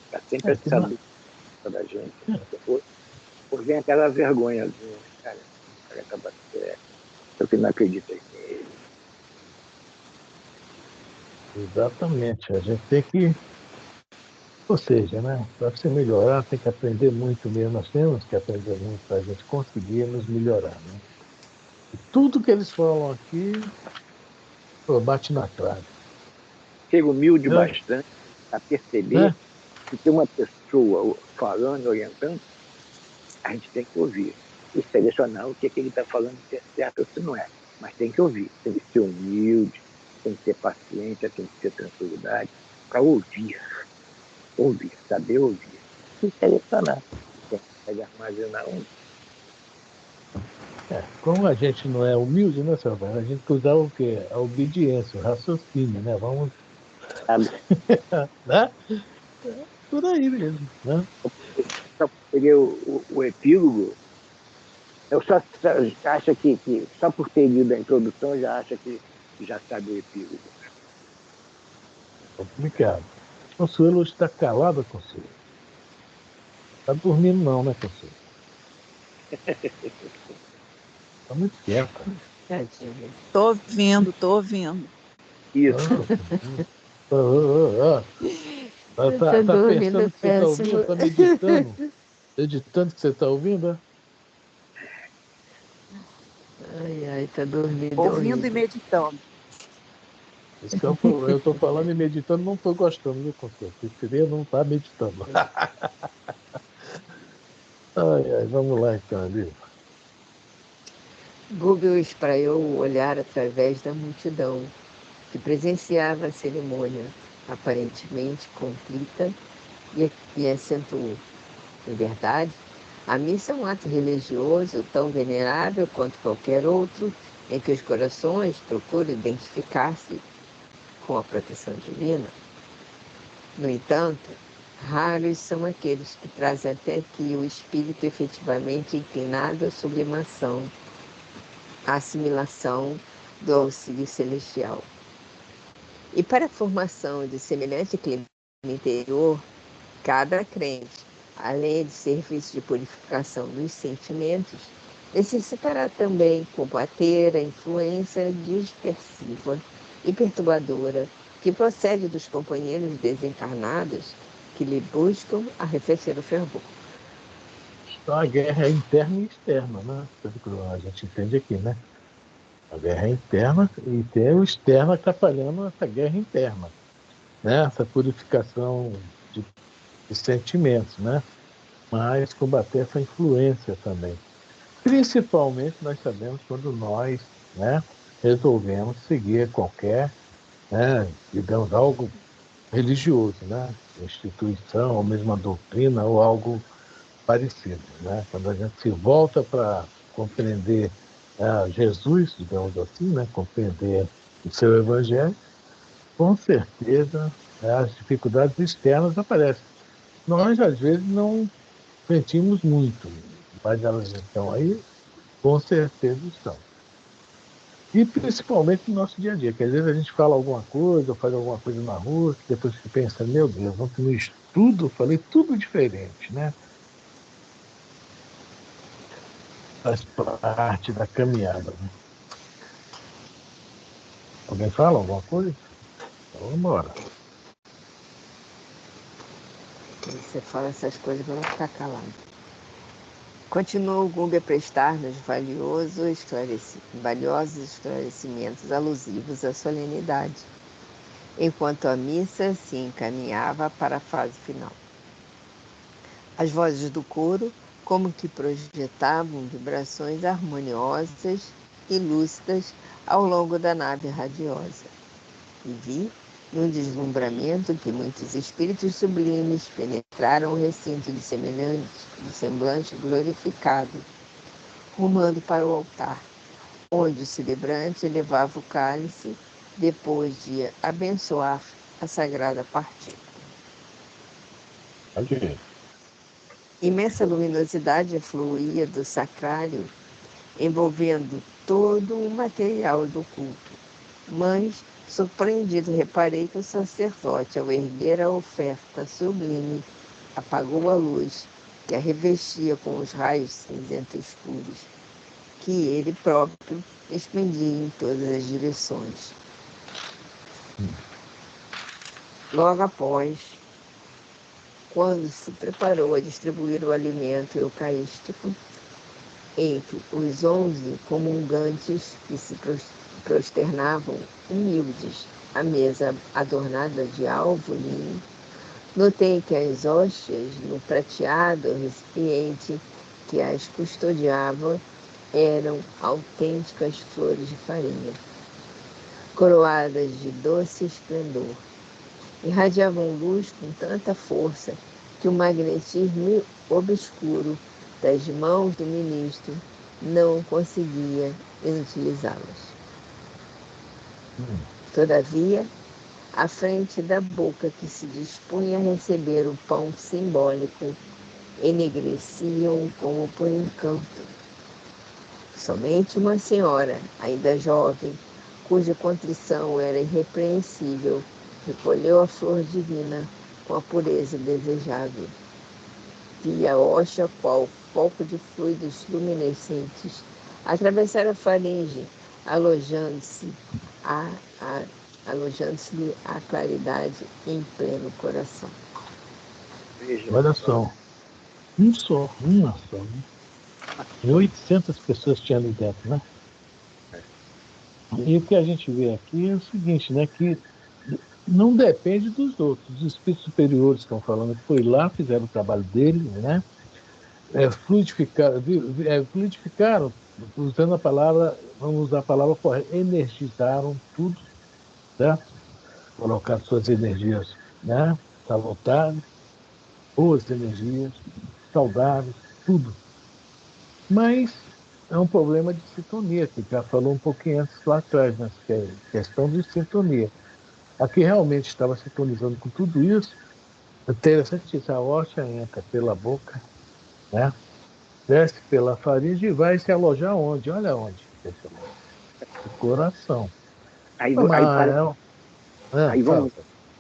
Está sempre É, que essa nós... dúvida da gente. Depois vem aquela vergonhazinha, né, cara? O cara estava certo. só que não acredita nele. Exatamente. A gente tem que, ou seja, né, para você melhorar, tem que aprender muito mesmo. Nós temos que aprender muito para a gente conseguir nos melhorar, né? E tudo que eles falam aqui, pô, bate na trave, Ser humilde né? bastante a perceber Né? que tem uma pessoa falando, orientando, a gente tem que ouvir e selecionar o que, que ele está falando, se é certo ou se não é. Mas tem que ouvir, tem que ser humilde, tem que ter paciência, tem que ter tranquilidade para ouvir, saber ouvir e selecionar. Quem consegue armazenar um, Como a gente não é humilde, né, seu Alberto? A gente tem que usar o quê? A obediência, o raciocínio, né? Vamos, sabe? né? Por aí mesmo, né? Só peguei o epílogo, eu só acha que só por ter lido a introdução já acha que já sabe o epílogo. Complicado. Consuelo está calada, Consuelo. Está dormindo não, né, Consuelo? Está muito quieta. Tadinha. Tô ouvindo, tô ouvindo. Isso. Ah, ah, Tá tá dormindo pensando que você está ouvindo? péssimo. Está meditando? Meditando que você está ouvindo? É? Ai, ai, tá dormindo, é Ouvindo e horrível. meditando. Isso que eu estou falando e meditando, não estou gostando, viu, Consuelo? Preferia não estar meditando. Ai, ai, vamos lá então, Elisa. Google espraiou o olhar através da multidão, que presenciava a cerimônia, aparentemente contrita, e acentuou: em verdade, a missa é um ato religioso tão venerável quanto qualquer outro, em que os corações procuram identificar-se com a proteção divina. No entanto, raros são aqueles que trazem até aqui o espírito efetivamente inclinado à sublimação, à assimilação do auxílio celestial. E para a formação de semelhante clima interior, cada crente, além de serviço de purificação dos sentimentos, necessitará também combater a influência dispersiva e perturbadora que procede dos companheiros desencarnados que lhe buscam arrefecer o fervor. Então a guerra é interna e externa, né? Pelo que a gente entende aqui, né? A guerra é interna e tem o externo atrapalhando essa guerra interna, né? Essa purificação de sentimentos, né? Mas combater essa influência também. Principalmente nós sabemos quando nós, né, resolvemos seguir qualquer, né, digamos, algo religioso, né? Instituição, ou mesmo a doutrina, ou algo parecido, né? Quando a gente se volta para compreender Jesus, digamos assim, né? Compreender o seu evangelho, com certeza as dificuldades externas aparecem. Nós, às vezes, não sentimos muito, mas elas estão aí, com certeza estão. E principalmente no nosso dia a dia, que às vezes a gente fala alguma coisa, ou faz alguma coisa na rua, que depois você pensa, meu Deus, ontem no estudo eu falei tudo diferente, né? Faz parte da caminhada, né? Alguém fala alguma coisa? Então, vamos embora. Você fala essas coisas para não ficar calado. Continuou o Gumbi a prestar-nos valiosos esclarecimentos alusivos à solenidade, enquanto a missa se encaminhava para a fase final. As vozes do coro, como que projetavam vibrações harmoniosas e lúcidas ao longo da nave radiosa. E vi, num deslumbramento, que muitos espíritos sublimes penetraram o recinto de semblante glorificado, rumando para o altar, onde o celebrante levava o cálice depois de abençoar a sagrada partilha. Pode ir. Imensa luminosidade fluía do sacrário, envolvendo todo o material do culto. Mas, surpreendido, reparei que o sacerdote, ao erguer a oferta sublime, apagou a luz que a revestia com os raios cinzento escuros que ele próprio expandia em todas as direções. Logo após, quando se preparou a distribuir o alimento eucarístico entre os 11 comungantes que se prosternavam humildes à mesa adornada de alvo linho, notei que as hóstias no prateado recipiente que as custodiava eram autênticas flores de farinha, coroadas de doce esplendor. Irradiavam luz com tanta força que o magnetismo obscuro das mãos do ministro não conseguia inutilizá-las. Todavia, à frente da boca que se dispunha a receber o pão simbólico, enegreciam como por encanto. Somente uma senhora, ainda jovem, cuja contrição era irrepreensível, recolheu a flor divina com a pureza desejável. Via a hóstia qual foco de fluidos luminescentes atravessar a faringe, alojando-se-lhe a claridade em pleno coração. Olha só, uma só, né? 1.800 pessoas tinham ali dentro, né? E o que a gente vê aqui é o seguinte, né? Que não depende dos outros. Os espíritos superiores estão falando que foi lá, fizeram o trabalho dele, né? Fluidificaram, usando a palavra, vamos usar a palavra correta, energizaram tudo, certo? Colocar suas energias, né? Salutares, boas energias, saudáveis, tudo. Mas é um problema de sintonia, que já falou um pouquinho antes lá atrás, né? Que é questão de sintonia. Aqui realmente estava sintonizando com tudo isso. Interessante isso, a hóstia entra pela boca, né? Desce pela faringe e vai se alojar onde? Olha onde, pessoal. O coração. Aí, Fala. vamos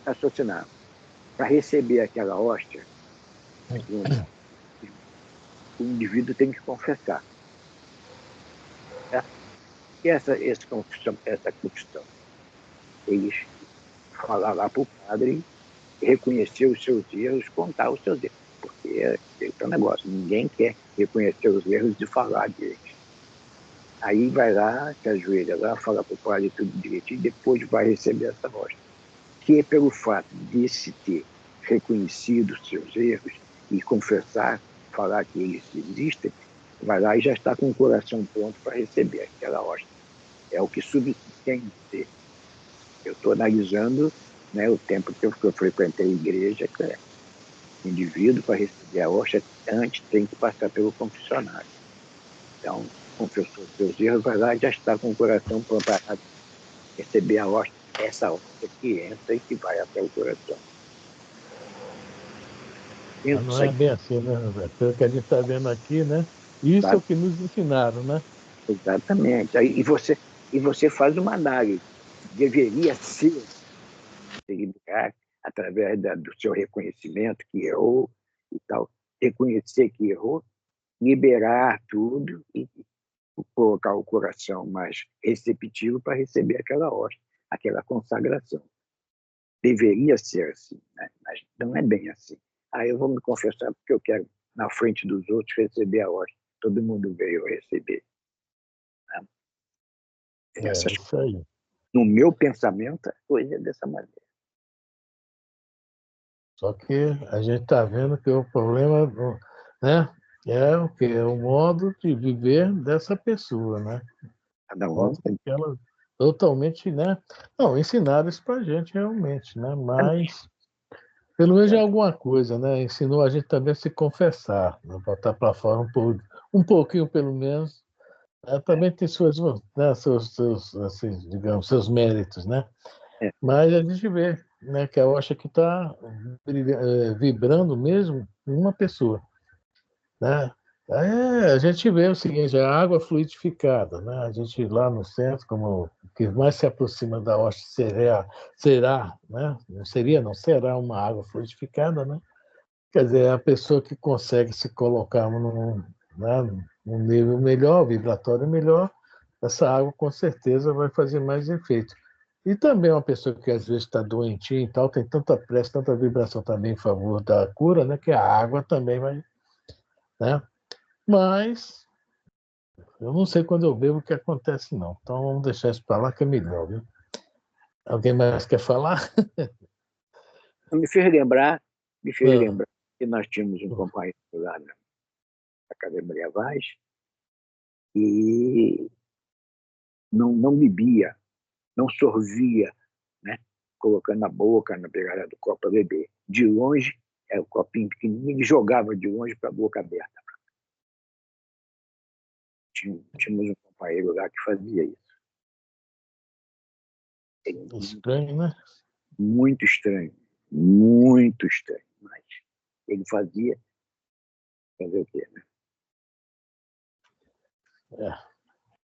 raciocinar. Para receber aquela hóstia, o indivíduo tem que confessar. Certo? E essa confissão, eles falar lá para o padre, reconhecer os seus erros, contar os seus erros. Porque é um negócio, ninguém quer reconhecer os erros e falar deles. Aí vai lá, se ajoelha lá, fala para o padre tudo direitinho e depois vai receber essa hóstia. Que é pelo fato de se ter reconhecido os seus erros e confessar, falar que eles existem, vai lá e já está com o coração pronto para receber aquela hóstia. É o que subtende. Eu estou analisando, né, o tempo que eu frequentei a igreja, que é o indivíduo, para receber a hóstia, antes tem que passar pelo confessionário. Então, confessou seus erros, vai lá e já está com o coração preparado para receber a hóstia, essa hóstia que entra e que vai até o coração. Mas não é bem assim, né, Roberto? Pelo que a gente está vendo aqui, né? Isso é o que nos ensinaram, né? Exatamente. E você faz uma análise. Deveria ser, através do seu reconhecimento que errou e tal, reconhecer que errou, liberar tudo e colocar o coração mais receptivo para receber aquela hóstia, aquela consagração. Deveria ser assim, né? Mas não é bem assim. Aí eu vou me confessar porque eu quero, na frente dos outros, receber a hóstia. Todo mundo veio receber. Né? Isso aí. No meu pensamento, a coisa é dessa maneira. Só que a gente está vendo que o problema, né, é o que é o modo de viver dessa pessoa, né? Cada um tem. Ela totalmente, né? Não, ensinaram isso para a gente realmente, né? Mas pelo menos é alguma coisa, né? Ensinou a gente também a se confessar, né? Botar para fora um pouquinho pelo menos. Também tem né, seus assim, digamos, seus méritos, né? É. Mas a gente vê, né, que a Osha aqui está vibrando mesmo em uma pessoa, né? A gente vê o seguinte, a água fluidificada, né? A gente lá no centro, como o que mais se aproxima da Osha será, né? Não seria, não será uma água fluidificada, né? Quer dizer, é a pessoa que consegue se colocar né, um nível melhor, vibratório melhor, essa água com certeza vai fazer mais efeito. E também uma pessoa que às vezes está doentinha e tal, tem tanta pressa, tanta vibração também em favor da cura, né, que a água também vai, né? Mas eu não sei quando eu bebo o que acontece, não. Então vamos deixar isso para lá que é melhor, viu? Alguém mais quer falar? Me fez lembrar, me fez Ah, lembrar que nós tínhamos um companheiro lá na Academia Vaz e não bebia, não sorvia, né? Colocando na boca, na pegada do copo para beber. De longe, era o copinho pequenininho, ele jogava de longe para a boca aberta. Tínhamos um companheiro lá que fazia isso. estranho, né? Muito estranho, muito estranho, mas ele fazia, fazer o quê, né? É.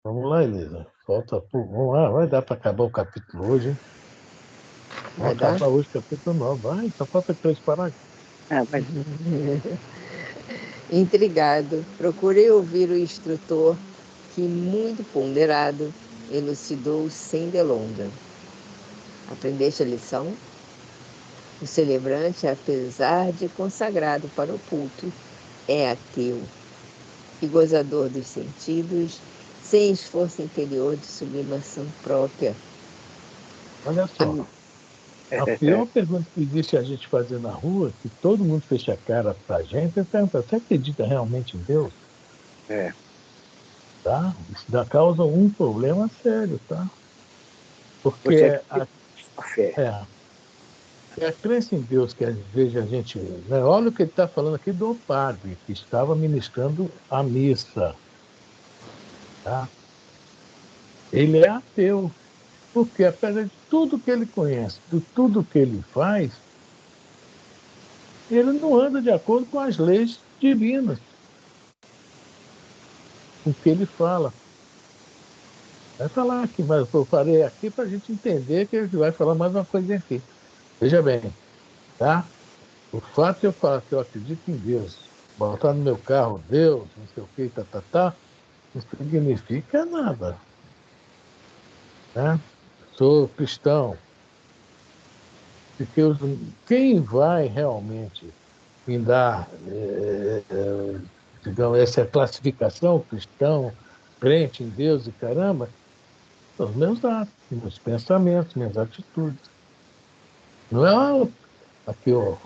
Vamos lá, Elisa. Falta pouco. Vamos lá, vai dar para acabar o capítulo hoje, hein? Vai Vamos dar? acabar hoje o capítulo 9. Vai, só falta 3 parágrafos. Mas Intrigado, procurei ouvir o instrutor, que, muito ponderado, elucidou sem delonga. Aprendeste a lição? O celebrante, apesar de consagrado para o culto, é ateu e gozador dos sentidos, sem esforço interior de sublimação própria. Olha só, a pior pergunta que existe a gente fazer na rua, que todo mundo fecha a cara para a gente, é perguntar: você acredita realmente em Deus? é, Tá? Isso dá causa um problema sério, tá? você Porque acredita na fé. a crença em Deus que às vezes a gente. Né, olha o que ele está falando aqui do padre, que estava ministrando a missa. Tá? Ele é ateu, porque apesar de tudo que ele conhece, de tudo que ele faz, ele não anda de acordo com as leis divinas, com o que ele fala. Vai falar aqui, mas eu farei aqui para a gente entender que ele vai falar mais uma coisa aqui. Veja bem, tá? O fato de eu falar que eu acredito em Deus, botar no meu carro Deus, não sei o que, tá, não significa nada, né? Sou cristão, porque quem vai realmente me dar, digamos, essa classificação, cristão, crente em Deus e caramba, são os meus atos, meus pensamentos, minhas atitudes. Não é aqui, ó,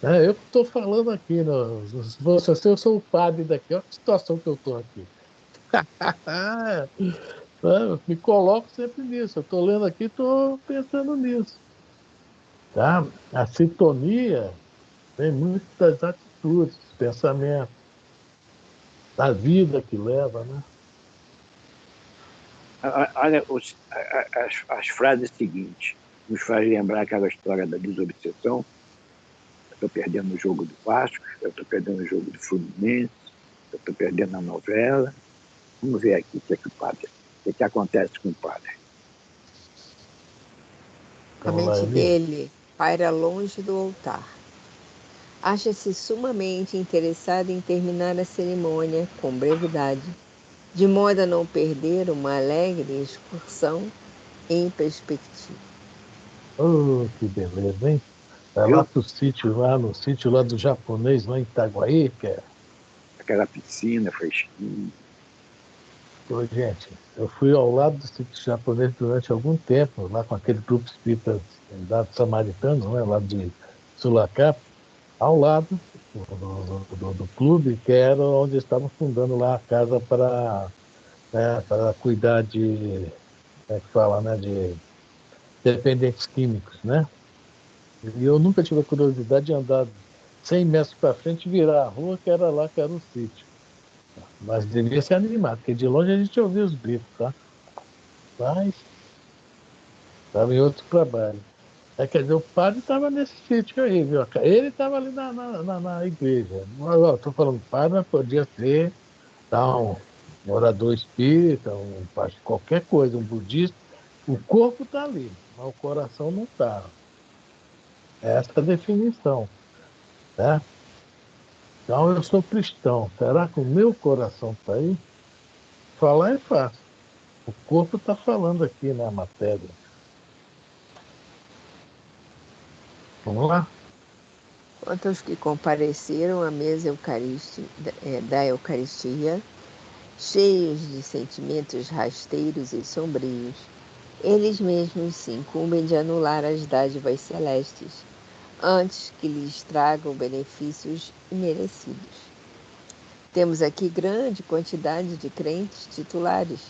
eu que estou falando aqui, se fosse assim, eu sou o padre daqui, olha que situação que eu estou aqui. Eu me coloco sempre nisso, eu estou lendo aqui, estou pensando nisso. Tá? A sintonia vem muito das atitudes, dos pensamentos, da vida que leva, né? Olha, as frases seguintes nos faz lembrar aquela história da desobsessão. Eu estou perdendo o jogo do Vasco, eu estou perdendo o jogo do Fluminense, eu estou perdendo a novela. Vamos ver aqui o que é que o padre, o que acontece com o padre. A mente dele paira longe do altar. Acha-se sumamente interessado em terminar a cerimônia com brevidade, de modo a não perder uma alegre excursão em perspectiva. Oh, que beleza, hein? Vai lá Viu? pro sítio, lá no sítio lá do japonês, lá em Itaguaí, que é. Aquela piscina fresquinha. Ô, gente, eu fui ao lado do sítio japonês durante algum tempo, lá com aquele grupo espírita lá dos samaritanos, né, lá de Sulacap, ao lado do clube, que era onde estavam fundando lá a casa para, né, para cuidar de, como é que fala, né, de dependentes químicos, né? E eu nunca tive a curiosidade de andar 100 metros para frente e virar a rua, que era lá que era o sítio. Mas devia ser animado, porque de longe a gente ouvia os gritos, tá? Mas estava em outro trabalho. Quer dizer, o padre estava nesse sítio aí, viu? Ele estava ali na igreja. Estou falando padre, mas podia ser tá, um orador espírita, qualquer coisa, um budista. O corpo está ali, mas o coração não está. Essa é a definição, né? Então eu sou cristão. Será que o meu coração está aí? Falar é fácil. O corpo está falando aqui na matéria. Vamos lá? Quanto aos que compareceram à mesa da Eucaristia, cheios de sentimentos rasteiros e sombrios, eles mesmos se incumbem de anular as dádivas celestes, antes que lhes tragam benefícios imerecidos. Temos aqui grande quantidade de crentes titulares,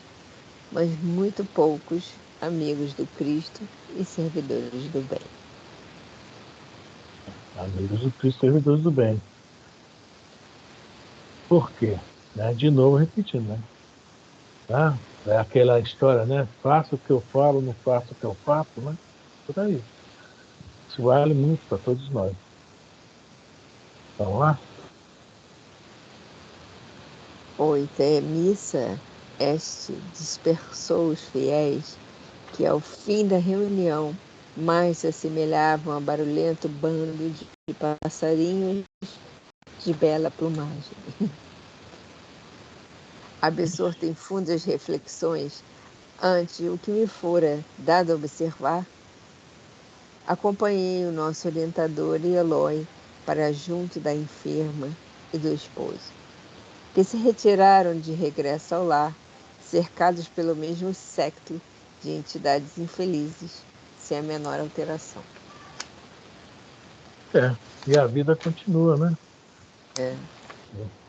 mas muito poucos amigos do Cristo e servidores do bem. Amigos do Cristo, servidores do bem. Por quê? Né? De novo repetindo, né? Tá? É aquela história, né? Faço o que eu falo, não faço o que eu faço, né? Por aí. Isso vale muito para todos nós. Vamos lá? Oite missa este dispersou os fiéis que ao fim da reunião mais se assemelhavam a barulhento bando de passarinhos de bela plumagem. Absorto em fundas reflexões ante o que me fora dado a observar, acompanhei o nosso orientador e Eloy para junto da enferma e do esposo, que se retiraram de regresso ao lar, cercados pelo mesmo séquito de entidades infelizes, sem a menor alteração. E a vida continua, né? É.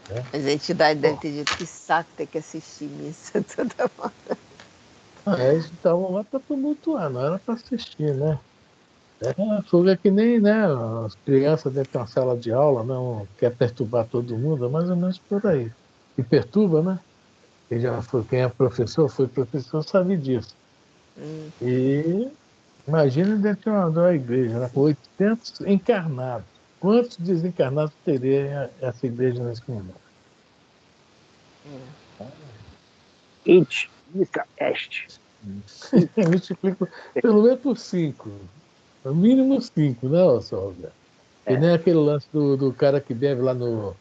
É. As entidades devem ter dito que saco ter que assistir missa toda hora. Eles estavam lá para tumultuar, não era para assistir, né? Fogo é que nem, né? As crianças dentro de uma sala de aula, não quer perturbar todo mundo, é mais ou menos por aí. E perturba, né? Quem é professor, foi professor, sabe disso. E imagina dentro de uma igreja, né? Com 800 encarnados. Quantos desencarnados teria essa igreja nesse momento? It, missa est. Multiplico pelo menos por 5. No mínimo 5, né, Sônia? E nem aquele lance do cara que bebe lá no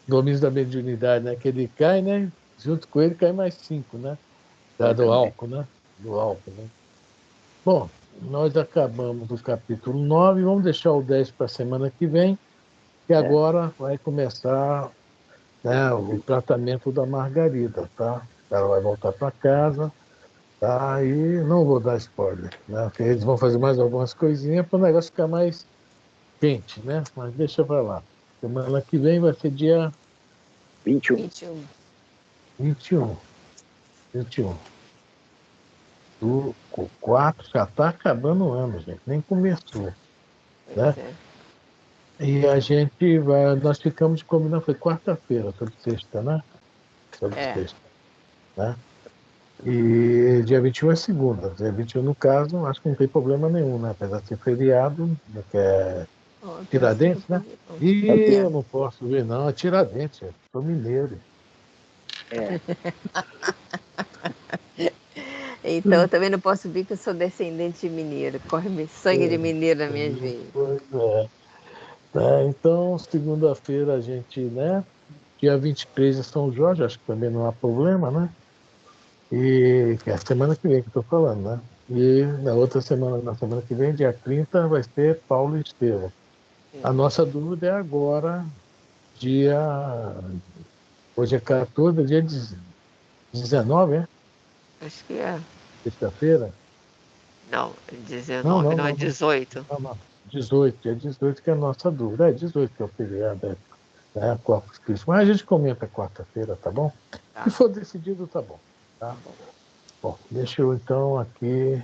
Domínio da Mediunidade, né? Que ele cai, né? Junto com ele cai mais 5, né? Do álcool, né? Do álcool, né? Bom, nós acabamos o capítulo 9, vamos deixar o 10 para a semana que vem, que agora vai começar, né, o tratamento da Margarida, tá? Ela vai voltar para casa, tá? E não vou dar spoiler, né? Porque eles vão fazer mais algumas coisinhas para o negócio ficar mais quente, né? Mas deixa para lá. Semana que vem vai ser dia 21. 21. 21. O 4 já está acabando o ano, gente. Nem começou, né? E a gente vai... Nós ficamos de combinar, foi quarta-feira, sobre sexta, né? Sobre sexta, né? E dia 21 é segunda. Dia 21, no caso, acho que não tem problema nenhum, né? Apesar de ser feriado, que é Tiradentes, né? E eu não posso ver, não. É Tiradentes, eu sou mineiro. Então eu também não posso vir que eu sou descendente de mineiro. Corre sangue de mineiro nas minhas veias. Pois é. Então, segunda-feira a gente, né? Dia 23 é São Jorge, acho que também não há problema, né? E que é a semana que vem que eu estou falando, né? E na semana que vem, dia 30, vai ser Paulo e Estevão. A nossa dúvida é agora, dia. Hoje é 14, dia 19, é? Acho que é. Sexta-feira? Não, 19, não, é 18. Não. 18, dia 18 que é a nossa dúvida. É 18 que é o feriado, né? Corpus Christi. Mas a gente comenta quarta-feira, tá bom? Se for decidido, tá bom. Tá? Bom, deixa eu então aqui